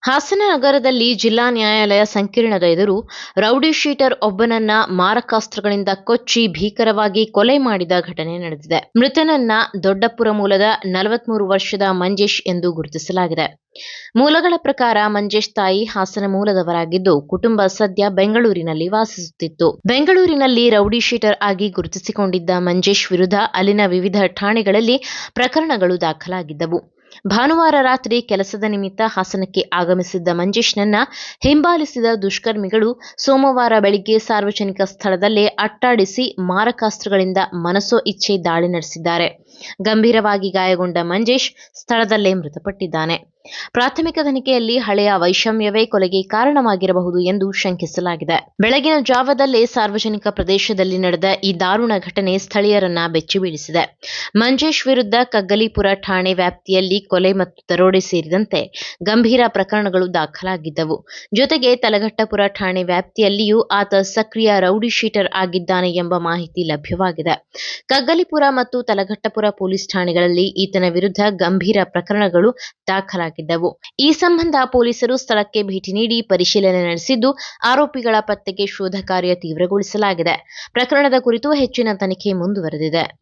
ಹಾಸನ ನಗರದಲ್ಲಿ ಜಿಲ್ಲಾ ನ್ಯಾಯಾಲಯ ಸಂಕೀರ್ಣದ ಎದುರು ರೌಡಿ ಶೀಟರ್ ಒಬ್ಬನನ್ನ ಮಾರಕಾಸ್ತ್ರಗಳಿಂದ ಕೊಚ್ಚಿ ಭೀಕರವಾಗಿ ಕೊಲೆ ಮಾಡಿದ ಘಟನೆ ನಡೆದಿದೆ. ಮೃತನನ್ನ ದೊಡ್ಡಪುರ ಮೂಲದ 43 ವರ್ಷದ ಮಂಜೇಶ್ ಎಂದು ಗುರುತಿಸಲಾಗಿದೆ. ಮೂಲಗಳ ಪ್ರಕಾರ ಮಂಜೇಶ್ ತಾಯಿ ಹಾಸನ ಮೂಲದವರಾಗಿದ್ದು, ಕುಟುಂಬ ಸದ್ಯ ಬೆಂಗಳೂರಿನಲ್ಲಿ ವಾಸಿಸುತ್ತಿತ್ತು. ಬೆಂಗಳೂರಿನಲ್ಲಿ ರೌಡಿ ಶೀಟರ್ ಆಗಿ ಗುರುತಿಸಿಕೊಂಡಿದ್ದ ಮಂಜೇಶ್ ವಿರುದ್ಧ ಅಲ್ಲಿನ ವಿವಿಧ ಠಾಣೆಗಳಲ್ಲಿ ಪ್ರಕರಣಗಳು ದಾಖಲಾಗಿದ್ದವು. ಭಾನುವಾರ ರಾತ್ರಿ ಕೆಲಸದ ನಿಮಿತ್ತ ಹಾಸನಕ್ಕೆ ಆಗಮಿಸಿದ್ದ ಮಂಜೇಶ್ನನ್ನ ಹಿಂಬಾಲಿಸಿದ ದುಷ್ಕರ್ಮಿಗಳು ಸೋಮವಾರ ಬೆಳಿಗ್ಗೆ ಸಾರ್ವಜನಿಕ ಸ್ಥಳದಲ್ಲೇ ಅಟ್ಟಾಡಿಸಿ ಮಾರಕಾಸ್ತ್ರಗಳಿಂದ ಮನಸೋ ಇಚ್ಛೆ ದಾಳಿ ನಡೆಸಿದ್ದಾರೆ. ಗಂಭೀರವಾಗಿ ಗಾಯಗೊಂಡ ಮಂಜೇಶ್ ಸ್ಥಳದಲ್ಲೇ ಮೃತಪಟ್ಟಿದ್ದಾನೆ. ಪ್ರಾಥಮಿಕ ತನಿಖೆಯಲ್ಲಿ ಹಳೆಯ ವೈಷಮ್ಯವೇ ಕೊಲೆಗೆ ಕಾರಣವಾಗಿರಬಹುದು ಎಂದು ಶಂಕಿಸಲಾಗಿದೆ. ಬೆಳಗಿನ ಜಾವದಲ್ಲೇ ಸಾರ್ವಜನಿಕ ಪ್ರದೇಶದಲ್ಲಿ ನಡೆದ ಈ ದಾರುಣ ಘಟನೆ ಸ್ಥಳೀಯರನ್ನ ಬೆಚ್ಚಿಬೀಳಿಸಿದೆ. ಮಂಜೇಶ್ ವಿರುದ್ಧ ಕಗ್ಗಲೀಪುರ ಠಾಣೆ ವ್ಯಾಪ್ತಿಯಲ್ಲಿ ಕೊಲೆ ಮತ್ತು ದರೋಡೆ ಸೇರಿದಂತೆ ಗಂಭೀರ ಪ್ರಕರಣಗಳು ದಾಖಲಾಗಿದ್ದವು. ಜೊತೆಗೆ ತಲಘಟ್ಟಪುರ ಠಾಣೆ ವ್ಯಾಪ್ತಿಯಲ್ಲಿಯೂ ಆತ ಸಕ್ರಿಯ ರೌಡಿ ಶೀಟರ್ ಆಗಿದ್ದಾನೆ ಎಂಬ ಮಾಹಿತಿ ಲಭ್ಯವಾಗಿದೆ. ಕಗ್ಗಲೀಪುರ ಮತ್ತು ತಲಘಟ್ಟಪುರ ಪೊಲೀಸ್ ಠಾಣೆಗಳಲ್ಲಿ ಈತನ ವಿರುದ್ಧ ಗಂಭೀರ ಪ್ರಕರಣಗಳು ದಾಖಲಾಗಿದ್ದವು. ಈ ಸಂಬಂಧ ಪೊಲೀಸರು ಸ್ಥಳಕ್ಕೆ ಭೇಟಿ ನೀಡಿ ಪರಿಶೀಲನೆ ನಡೆಸಿದ್ದು, ಆರೋಪಿಗಳ ಪತ್ತೆಗೆ ಶೋಧ ಕಾರ್ಯ ತೀವ್ರಗೊಳಿಸಲಾಗಿದೆ. ಪ್ರಕರಣದ ಕುರಿತು ಹೆಚ್ಚಿನ ತನಿಖೆ ಮುಂದುವರೆದಿದೆ.